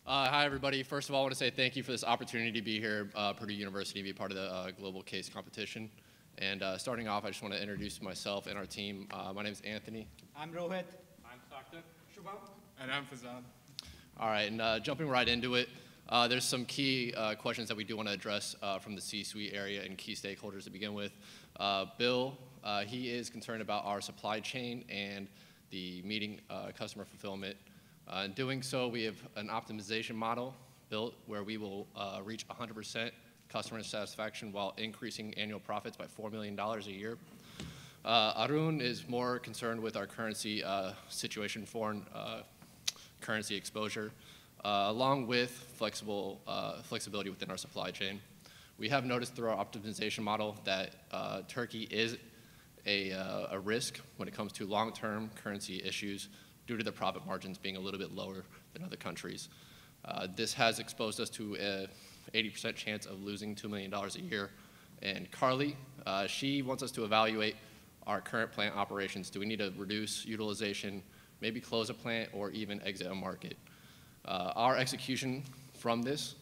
Hi, everybody. First of all, I want to say thank you for this opportunity to be here at Purdue University, be part of the global case competition. And starting off, I just want to introduce myself and our team. My name is Anthony. I'm Rohit. I'm Sarthak. Shubham. And I'm Fazan. All right, and jumping right into it, there's some key questions that we do want to address from the C-suite area and key stakeholders to begin with. Bill, he is concerned about our supply chain and the meeting customer fulfillment. In doing so, we have an optimization model built where we will reach 100% customer satisfaction while increasing annual profits by $4 million a year. Arun is more concerned with our currency situation, foreign currency exposure, along with flexibility within our supply chain. We have noticed through our optimization model that Turkey is a risk when it comes to long-term currency issues due to the profit margins being a little bit lower than other countries. This has exposed us to an 80% chance of losing $2 million a year. And Carly, she wants us to evaluate our current plant operations. Do we need to reduce utilization, maybe close a plant, or even exit a market? Our execution from this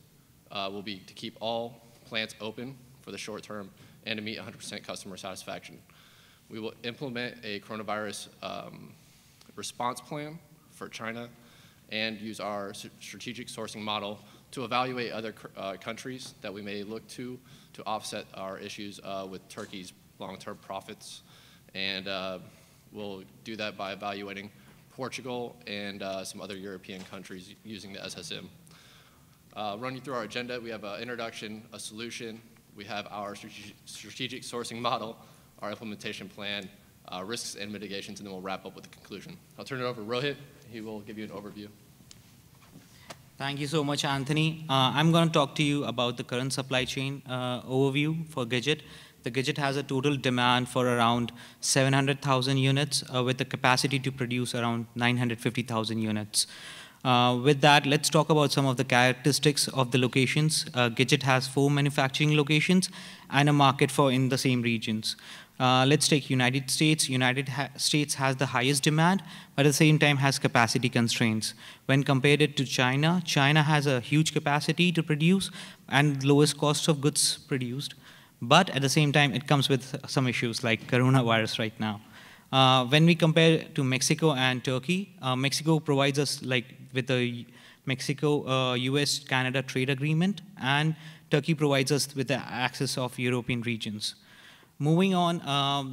will be to keep all plants open for the short term and to meet 100% customer satisfaction. We will implement a coronavirus response plan for China and use our strategic sourcing model to evaluate other countries that we may look to offset our issues with Turkey's long-term profits. And we'll do that by evaluating Portugal and some other European countries using the SSM. Running through our agenda, we have an introduction, a solution, we have our strategic sourcing model, our implementation plan, risks and mitigations, and then we'll wrap up with the conclusion. I'll turn it over to Rohit. He will give you an overview. Thank you so much, Anthony. I'm going to talk to you about the current supply chain overview for Gidget. The Gidget has a total demand for around 700,000 units with the capacity to produce around 950,000 units. With that, let's talk about some of the characteristics of the locations. Gidget has 4 manufacturing locations and a market in the same regions. Let's take United States. United States has the highest demand, but at the same time has capacity constraints. When compared it to China, China has a huge capacity to produce and lowest cost of goods produced. But at the same time, it comes with some issues like coronavirus right now. When we compare to Mexico and Turkey, Mexico provides us with the Mexico-US-Canada trade agreement, and Turkey provides us with the access of European regions. Moving on,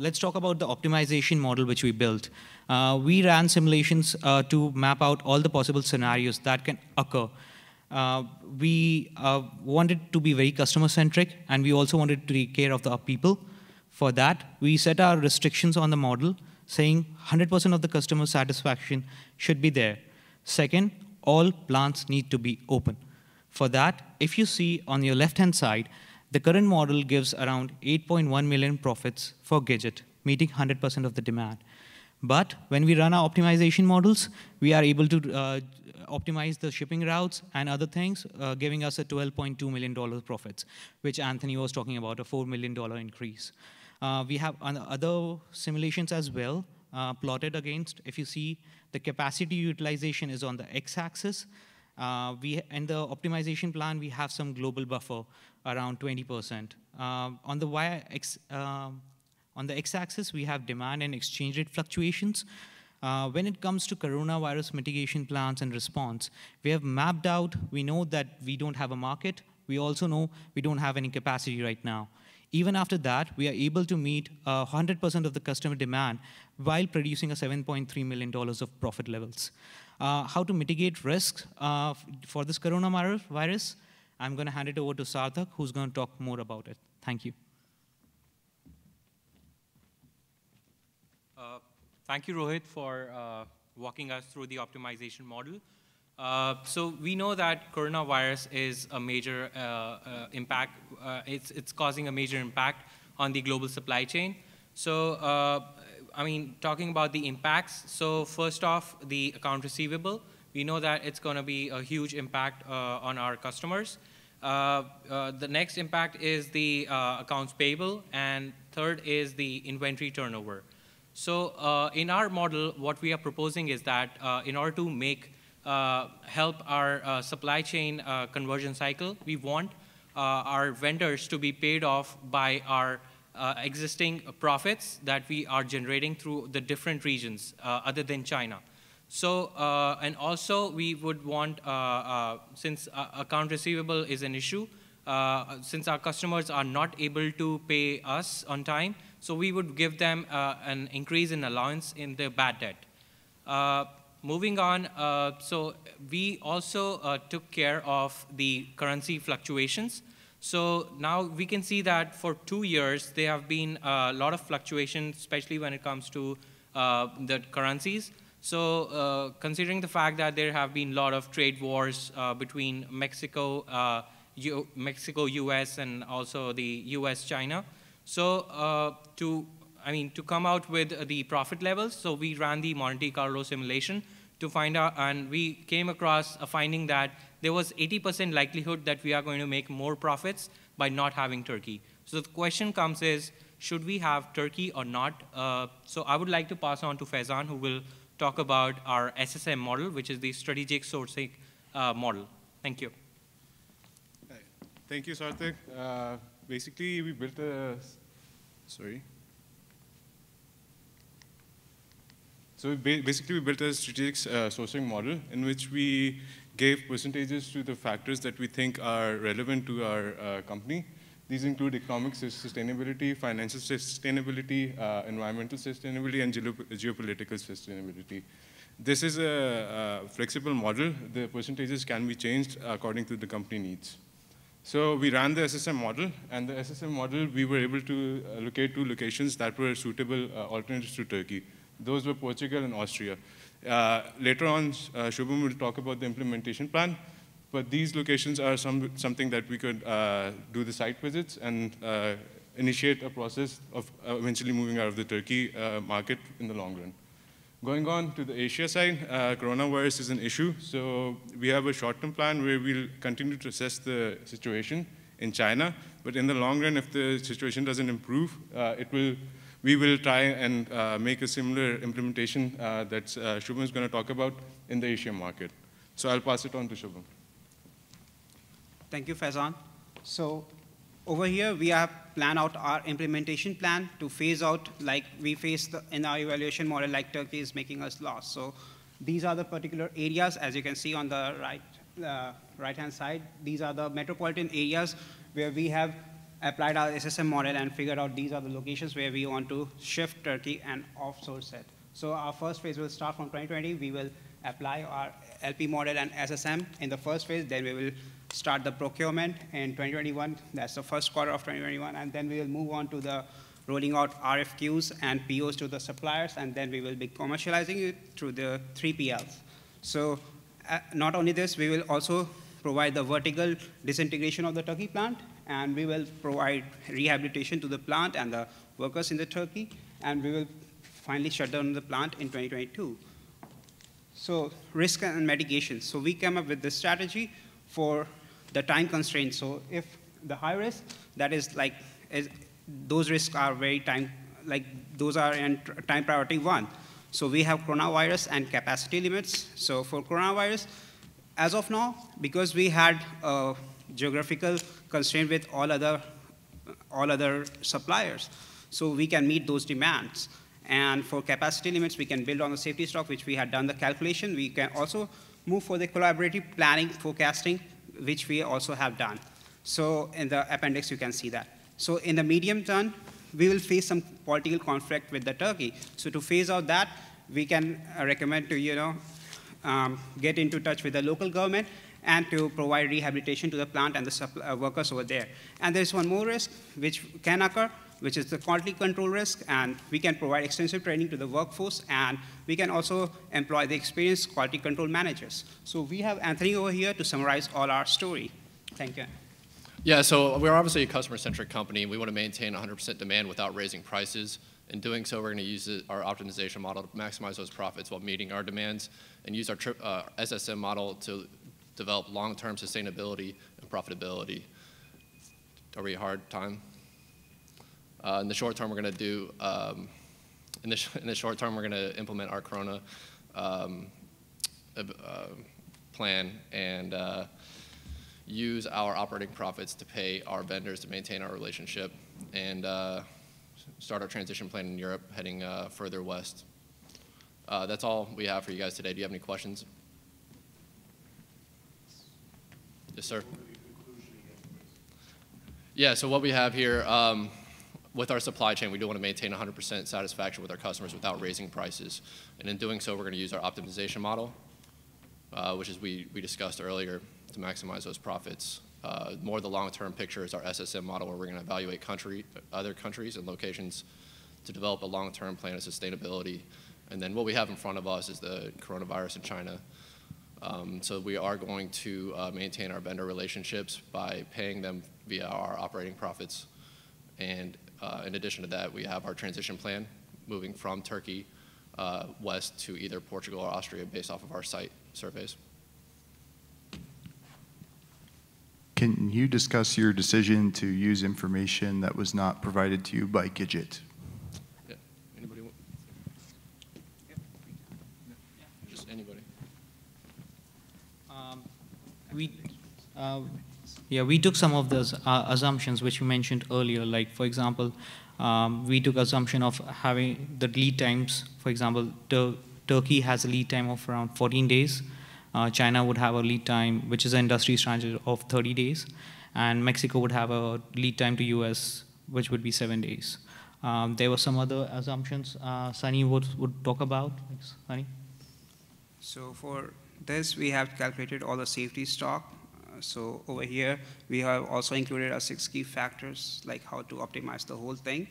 let's talk about the optimization model which we built. We ran simulations to map out all the possible scenarios that can occur. We wanted to be very customer-centric, and we also wanted to take care of our people. For that, we set our restrictions on the model, saying 100% of the customer satisfaction should be there. Second, all plants need to be open. For that, if you see on your left-hand side, the current model gives around 8.1 million profits for Gidget, meeting 100% of the demand. But when we run our optimization models, we are able to optimize the shipping routes and other things, giving us a $12.2 million profits, which Anthony was talking about, a $4 million increase. We have other simulations as well, plotted against. If you see, the capacity utilization is on the x-axis. In the optimization plan, we have some global buffer, around 20%. On the x-axis, we have demand and exchange rate fluctuations. When it comes to coronavirus mitigation plans and response, we have mapped out, we know that we don't have a market. We also know we don't have any capacity right now. Even after that, we are able to meet 100% of the customer demand while producing a $7.3 million of profit levels. How to mitigate risks for this coronavirus? I'm going to hand it over to Sarthak, who's going to talk more about it. Thank you. Thank you, Rohit, for walking us through the optimization model. So we know that coronavirus is a major impact. It's causing a major impact on the global supply chain. So, talking about the impacts. So first off, the account receivable. We know that it's going to be a huge impact on our customers. The next impact is the accounts payable, and third is the inventory turnover. So in our model, what we are proposing is that in order to make help our supply chain conversion cycle. We want our vendors to be paid off by our existing profits that we are generating through the different regions other than China. So, and also we would want, since account receivable is an issue, since our customers are not able to pay us on time, so we would give them an increase in allowance in their bad debt. Moving on, so we also took care of the currency fluctuations. So now we can see that for 2 years, there have been a lot of fluctuations, especially when it comes to the currencies. So considering the fact that there have been a lot of trade wars between Mexico, US, and also the US, China. So to come out with the profit levels, so we ran the Monte Carlo simulation to find out, and we came across a finding that there was 80% likelihood that we are going to make more profits by not having Turkey. So the question comes is, should we have Turkey or not? So I would like to pass on to Faizan, who will talk about our SSM model, which is the strategic sourcing model. Thank you. Thank you, Sarthak. Basically, we built a, So basically, we built a strategic sourcing model in which we gave percentages to the factors that we think are relevant to our company. These include economic sustainability, financial sustainability, environmental sustainability, and geopolitical sustainability. This is a flexible model. The percentages can be changed according to the company needs. So we ran the SSM model, and the SSM model, we were able to locate 2 locations that were suitable alternatives to Turkey. Those were Portugal and Austria. Later on, Shubham will talk about the implementation plan, but these locations are something that we could do the site visits and initiate a process of eventually moving out of the Turkey market in the long run. Going on to the Asia side, coronavirus is an issue, so we have a short-term plan where we'll continue to assess the situation in China, but in the long run, if the situation doesn't improve, we will try and make a similar implementation that Shubham is going to talk about in the Asian market. So I'll pass it on to Shubham. Thank you, Faizan. So over here, we have planned out our implementation plan to phase out, like we faced in our evaluation model, like Turkey is making us loss. So these are the particular areas, as you can see on the right-hand side. These are the metropolitan areas where we have applied our SSM model and figured out these are the locations where we want to shift Turkey and offsource it. So our first phase will start from 2020. We will apply our LP model and SSM in the first phase. Then we will start the procurement in 2021. That's the first quarter of 2021. And then we will move on to the rolling out RFQs and POs to the suppliers. And then we will be commercializing it through the 3PLs. So not only this, we will also provide the vertical disintegration of the Turkey plant. And we will provide rehabilitation to the plant and the workers in the Turkey. And we will finally shut down the plant in 2022. So risk and mitigation. So we came up with this strategy for the time constraints. So if the high risk, that is like, those risks are very those are in time priority 1. So we have coronavirus and capacity limits. So for coronavirus, as of now, because we had a geographical constraint with all other suppliers, so we can meet those demands. And for capacity limits, we can build on the safety stock, which we had done the calculation. We can also move for the collaborative planning, forecasting, which we also have done. So in the appendix, you can see that. So in the medium term, we will face some political conflict with the Turkey. So to phase out that, we can recommend to get into touch with the local government and to provide rehabilitation to the plant and the workers over there. And there's one more risk which can occur, which is the quality control risk, and we can provide extensive training to the workforce, and we can also employ the experienced quality control managers. So we have Anthony over here to summarize all our story. Thank you. Yeah, so we're obviously a customer-centric company. We want to maintain 100% demand without raising prices. In doing so, we're going to use our optimization model to maximize those profits while meeting our demands, and use our SSM model to develop long-term sustainability and profitability. Are we a hard time? In the short term, we're going to do. In the short term, we're going to implement our Corona plan and use our operating profits to pay our vendors to maintain our relationship and start our transition plan in Europe, heading further west. That's all we have for you guys today. Do you have any questions? Yes, sir. Yeah, so what we have here, with our supply chain, we do want to maintain 100% satisfaction with our customers without raising prices. And in doing so, we're going to use our optimization model, which is we discussed earlier, to maximize those profits. More the long-term picture is our SSM model, where we're going to evaluate other countries and locations to develop a long-term plan of sustainability. And then what we have in front of us is the coronavirus in China. So we are going to maintain our vendor relationships by paying them via our operating profits. And in addition to that, we have our transition plan moving from Turkey west to either Portugal or Austria based off of our site surveys. Can you discuss your decision to use information that was not provided to you by Gidget? Yeah. Anybody want? Just anybody. We took some of those assumptions which you mentioned earlier, like for example, we took assumption of having the lead times. For example, Turkey has a lead time of around 14 days. China would have a lead time, which is an industry standard, of 30 days. And Mexico would have a lead time to US, which would be 7 days. There were some other assumptions Sunny would talk about. Thanks, Sunny. So for this, we have calculated all the safety stock. So over here, we have also included our 6 key factors, like how to optimize the whole thing.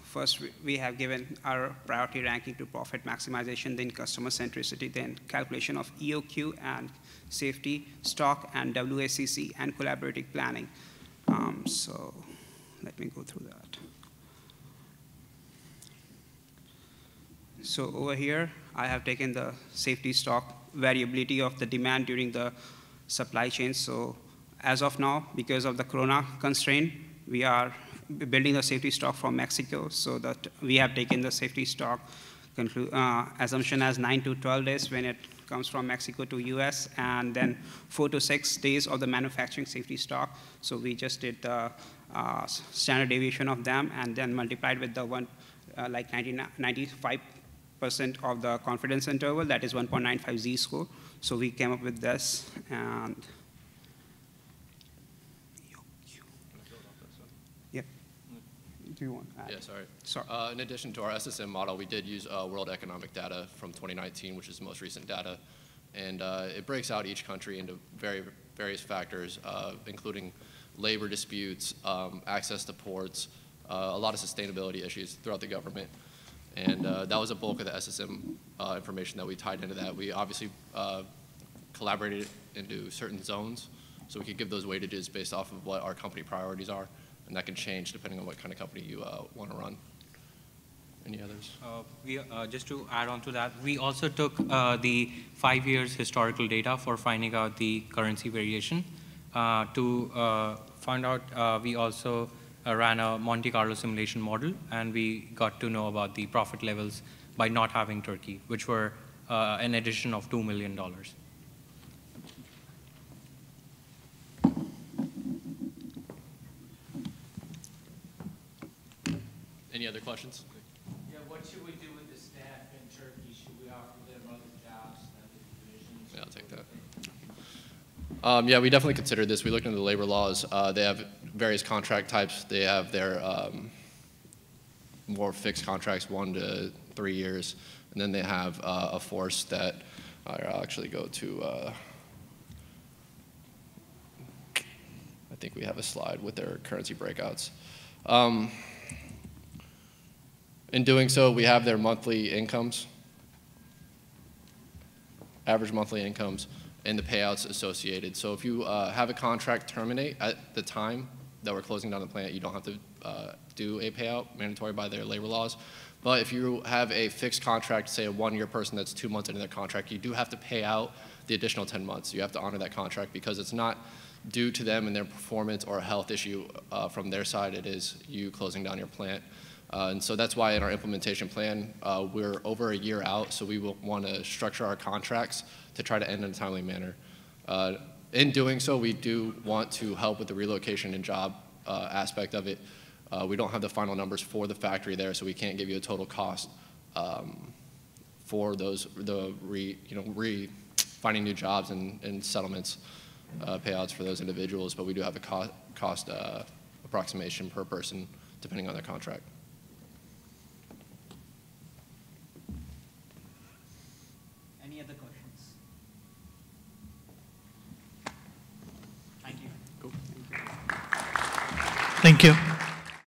First, we have given our priority ranking to profit maximization, then customer centricity, then calculation of EOQ and safety stock and WACC and collaborative planning. So let me go through that. So over here, I have taken the safety stock variability of the demand during the supply chain. So as of now, because of the corona constraint, we are building the safety stock from Mexico, so that we have taken the safety stock assumption as 9 to 12 days when it comes from Mexico to US, and then 4 to 6 days of the manufacturing safety stock. So we just did the standard deviation of them and then multiplied with the like 95% of the confidence interval, that is 1.95 Z-score. So we came up with this. And do you want to add? Yeah, sorry. Sorry. In addition to our SSM model, we did use world economic data from 2019, which is the most recent data. And it breaks out each country into various factors, including labor disputes, access to ports, a lot of sustainability issues throughout the government. And that was a bulk of the SSM information that we tied into that. We obviously collaborated into certain zones, so we could give those weightages based off of what our company priorities are. And that can change depending on what kind of company you want to run. Any others? Just to add on to that, we also took the 5 years historical data for finding out the currency variation. To find out, we also ran a Monte Carlo simulation model, and we got to know about the profit levels by not having Turkey, which were an addition of $2 million. Any other questions? Yeah, what should we do with the staff in Turkey? Should we offer them other jobs and other positions? Yeah, I'll take that. Yeah, we definitely considered this. We looked into the labor laws. They have various contract types. They have their more fixed contracts, 1 to 3 years. And then they have a force that I'll actually go to. I think we have a slide with their currency breakouts. In doing so, we have their monthly incomes, average monthly incomes, and the payouts associated. So if you have a contract terminate at the time that we're closing down the plant, you don't have to do a payout mandatory by their labor laws. But if you have a fixed contract, say a 1-year person that's 2 months into their contract, you do have to pay out the additional 10 months. You have to honor that contract because it's not due to them and their performance or a health issue from their side. It is you closing down your plant. And so that's why in our implementation plan, we're over a year out, so we will want to structure our contracts to try to end in a timely manner. In doing so, we do want to help with the relocation and job aspect of it. We don't have the final numbers for the factory there, so we can't give you a total cost for those finding new jobs and settlements payouts for those individuals. But we do have a cost approximation per person depending on their contract. Any other questions? Thank you. Thank you.